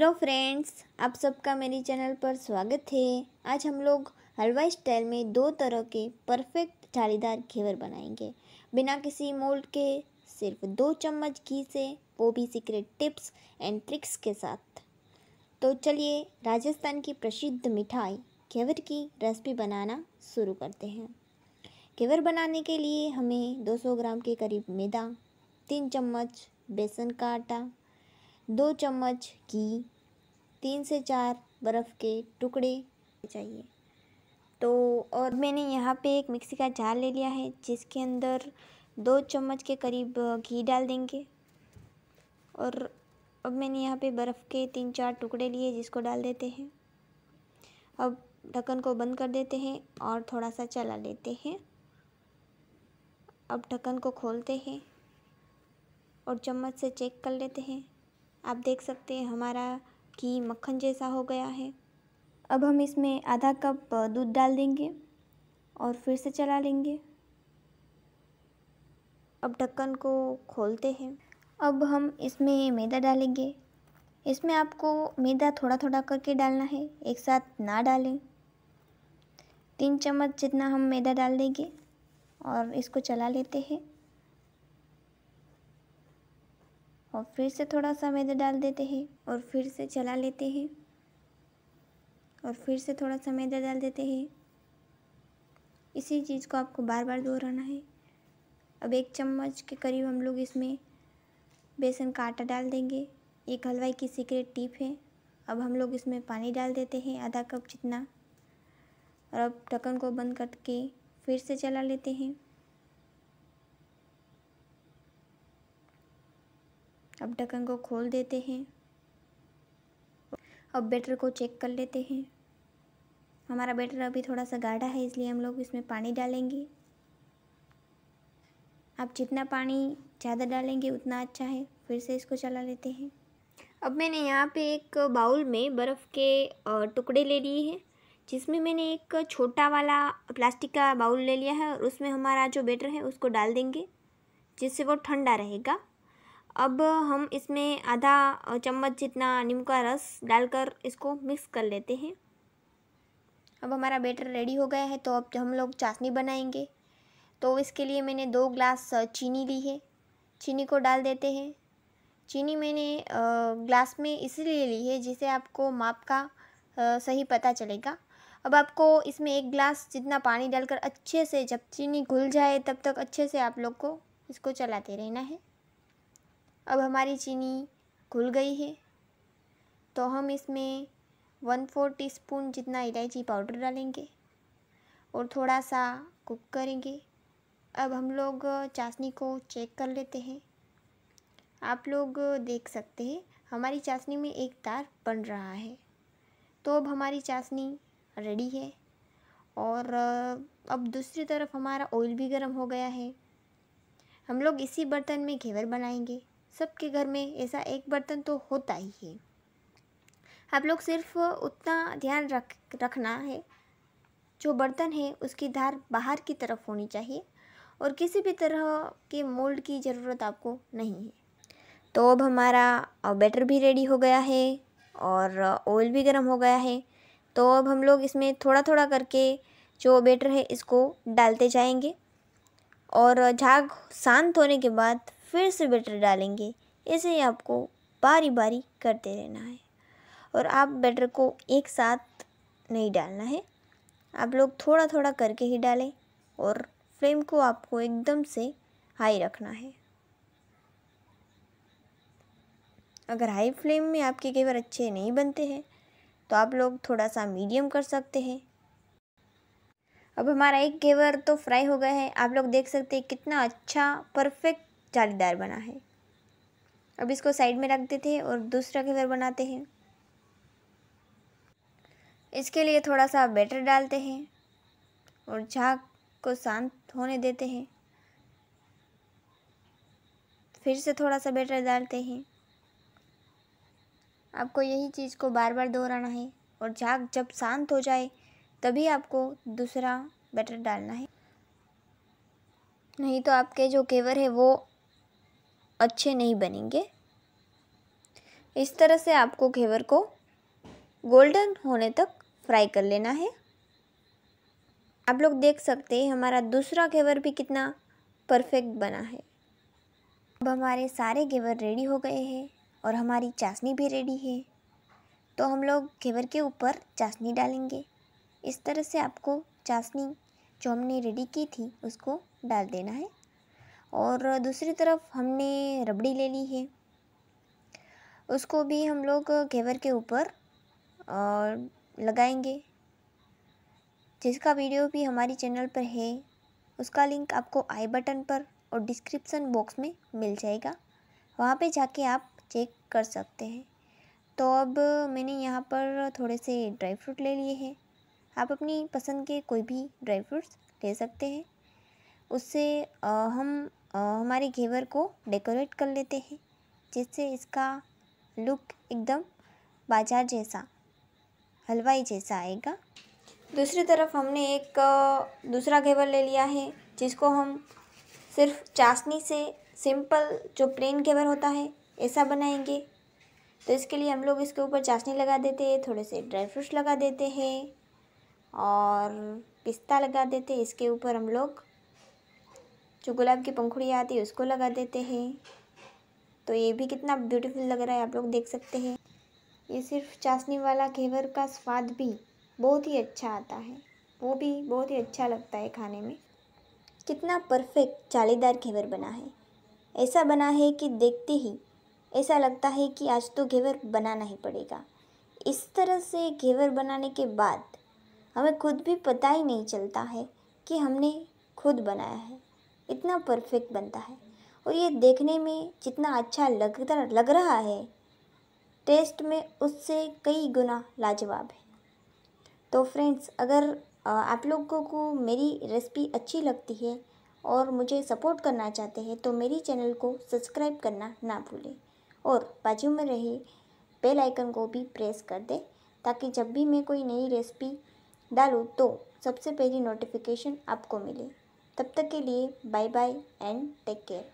Hello friends, आप सबका मेरी चैनल पर स्वागत है। आज हम लोग हलवाई स्टाइल में दो तरह के परफेक्ट जालीदार घेवर बनाएंगे बिना किसी मोल्ड के, सिर्फ 2 चम्मच घी से, वो भी सीक्रेट टिप्स एंड ट्रिक्स के साथ। तो चलिए राजस्थान की प्रसिद्ध मिठाई घेवर की रेसिपी बनाना शुरू करते हैं। घेवर बनाने के लिए हमें 200 ग्राम के करीब मैदा, 3 चम्मच बेसन का आटा, 2 चम्मच घी, 3 से 4 बर्फ़ के टुकड़े चाहिए। तो और मैंने यहाँ पे एक मिक्सी का जार ले लिया है जिसके अंदर 2 चम्मच के करीब घी डाल देंगे। और अब मैंने यहाँ पे बर्फ़ के 3-4 टुकड़े लिए जिसको डाल देते हैं। अब ढक्कन को बंद कर देते हैं और थोड़ा सा चला लेते हैं। अब ढक्कन को खोलते हैं और चम्मच से चेक कर लेते हैं। आप देख सकते हैं हमारा घी मक्खन जैसा हो गया है। अब हम इसमें आधा कप दूध डाल देंगे और फिर से चला लेंगे। अब ढक्कन को खोलते हैं। अब हम इसमें मैदा डालेंगे। इसमें आपको मैदा थोड़ा थोड़ा करके डालना है, एक साथ ना डालें। 3 चम्मच जितना हम मैदा डाल देंगे और इसको चला लेते हैं। और फिर से थोड़ा सा मैदा डाल देते हैं और फिर से चला लेते हैं। और फिर से थोड़ा सा मैदा डाल देते हैं। इसी चीज़ को आपको बार बार दोहराना है। अब 1 चम्मच के करीब हम लोग इसमें बेसन का आटा डाल देंगे। एक हलवाई की सीक्रेट टिप है। अब हम लोग इसमें पानी डाल देते हैं आधा कप जितना। और अब ढक्कन को बंद करके फिर से चला लेते हैं। अब ढक्कन को खोल देते हैं। अब बैटर को चेक कर लेते हैं। हमारा बैटर अभी थोड़ा सा गाढ़ा है, इसलिए हम लोग इसमें पानी डालेंगे। आप जितना पानी ज़्यादा डालेंगे उतना अच्छा है। फिर से इसको चला लेते हैं। अब मैंने यहाँ पे एक बाउल में बर्फ़ के टुकड़े ले लिए हैं, जिसमें मैंने एक छोटा वाला प्लास्टिक का बाउल ले लिया है और उसमें हमारा जो बैटर है उसको डाल देंगे, जिससे वो ठंडा रहेगा। अब हम इसमें आधा चम्मच जितना नींबू का रस डालकर इसको मिक्स कर लेते हैं। अब हमारा बैटर रेडी हो गया है। तो अब हम लोग चाशनी बनाएंगे। तो इसके लिए मैंने 2 ग्लास चीनी ली है। चीनी को डाल देते हैं। चीनी मैंने ग्लास में इसलिए ली है जिससे आपको माप का सही पता चलेगा। अब आपको इसमें 1 ग्लास जितना पानी डालकर अच्छे से, जब चीनी घुल जाए तब तक अच्छे से आप लोग को इसको चलाते रहना है। अब हमारी चीनी घुल गई है तो हम इसमें 1/4 टीस्पून जितना इलायची पाउडर डालेंगे और थोड़ा सा कुक करेंगे। अब हम लोग चाशनी को चेक कर लेते हैं। आप लोग देख सकते हैं हमारी चाशनी में एक तार बन रहा है। तो अब हमारी चाशनी रेडी है। और अब दूसरी तरफ हमारा ऑयल भी गर्म हो गया है। हम लोग इसी बर्तन में घेवर बनाएंगे। सबके घर में ऐसा एक बर्तन तो होता ही है। आप लोग सिर्फ उतना ध्यान रखना है, जो बर्तन है उसकी धार बाहर की तरफ होनी चाहिए और किसी भी तरह के मोल्ड की ज़रूरत आपको नहीं है। तो अब हमारा बैटर भी रेडी हो गया है और ऑयल भी गर्म हो गया है। तो अब हम लोग इसमें थोड़ा थोड़ा करके जो बैटर है इसको डालते जाएंगे और झाग शांत होने के बाद फिर से बैटर डालेंगे। ऐसे ही आपको बारी बारी करते रहना है। और आप बैटर को एक साथ नहीं डालना है, आप लोग थोड़ा थोड़ा करके ही डालें और फ्लेम को आपको एकदम से हाई रखना है। अगर हाई फ्लेम में आपके घेवर अच्छे नहीं बनते हैं तो आप लोग थोड़ा सा मीडियम कर सकते हैं। अब हमारा एक घेवर तो फ्राई हो गया है। आप लोग देख सकते हैं कितना अच्छा परफेक्ट जालीदार बना है। अब इसको साइड में रख देते हैं और दूसरा घेवर बनाते हैं। इसके लिए थोड़ा सा बैटर डालते हैं और झाग को शांत होने देते हैं। फिर से थोड़ा सा बैटर डालते हैं। आपको यही चीज़ को बार बार दोहराना है और झाग जब शांत हो जाए तभी आपको दूसरा बैटर डालना है, नहीं तो आपके जो घेवर है वो अच्छे नहीं बनेंगे। इस तरह से आपको घेवर को गोल्डन होने तक फ्राई कर लेना है। आप लोग देख सकते हैं हमारा दूसरा घेवर भी कितना परफेक्ट बना है। अब हमारे सारे घेवर रेडी हो गए हैं और हमारी चाशनी भी रेडी है। तो हम लोग घेवर के ऊपर चाशनी डालेंगे। इस तरह से आपको चाशनी जो हमने रेडी की थी उसको डाल देना है। और दूसरी तरफ हमने रबड़ी ले ली है, उसको भी हम लोग घेवर के ऊपर लगाएंगे। जिसका वीडियो भी हमारी चैनल पर है उसका लिंक आपको आई बटन पर और डिस्क्रिप्शन बॉक्स में मिल जाएगा, वहाँ पे जाके आप चेक कर सकते हैं। तो अब मैंने यहाँ पर थोड़े से ड्राई फ्रूट ले लिए हैं। आप अपनी पसंद के कोई भी ड्राई फ्रूट्स ले सकते हैं। उससे हम हमारे घेवर को डेकोरेट कर लेते हैं, जिससे इसका लुक एकदम बाजार जैसा, हलवाई जैसा आएगा। दूसरी तरफ हमने एक दूसरा घेवर ले लिया है, जिसको हम सिर्फ चाशनी से सिंपल जो प्लेन घेवर होता है ऐसा बनाएंगे। तो इसके लिए हम लोग इसके ऊपर चाशनी लगा देते हैं, थोड़े से ड्राई फ्रूट्स लगा देते हैं और पिस्ता लगा देते हैं। इसके ऊपर हम लोग जो गुलाब की पंखुड़ी आती है उसको लगा देते हैं। तो ये भी कितना ब्यूटीफुल लग रहा है, आप लोग देख सकते हैं। ये सिर्फ चाशनी वाला घेवर का स्वाद भी बहुत ही अच्छा आता है, वो भी बहुत ही अच्छा लगता है खाने में। कितना परफेक्ट जालीदार घेवर बना है। ऐसा बना है कि देखते ही ऐसा लगता है कि आज तो घेवर बनाना ही पड़ेगा। इस तरह से घेवर बनाने के बाद हमें खुद भी पता ही नहीं चलता है कि हमने खुद बनाया है। इतना परफेक्ट बनता है और ये देखने में जितना अच्छा लग रहा है, टेस्ट में उससे कई गुना लाजवाब है। तो फ्रेंड्स, अगर आप लोगों को मेरी रेसिपी अच्छी लगती है और मुझे सपोर्ट करना चाहते हैं तो मेरी चैनल को सब्सक्राइब करना ना भूलें और बाजू में रहे बेल आइकन को भी प्रेस कर दें, ताकि जब भी मैं कोई नई रेसिपी डालूँ तो सबसे पहली नोटिफिकेशन आपको मिले। तब तक के लिए bye bye and take care.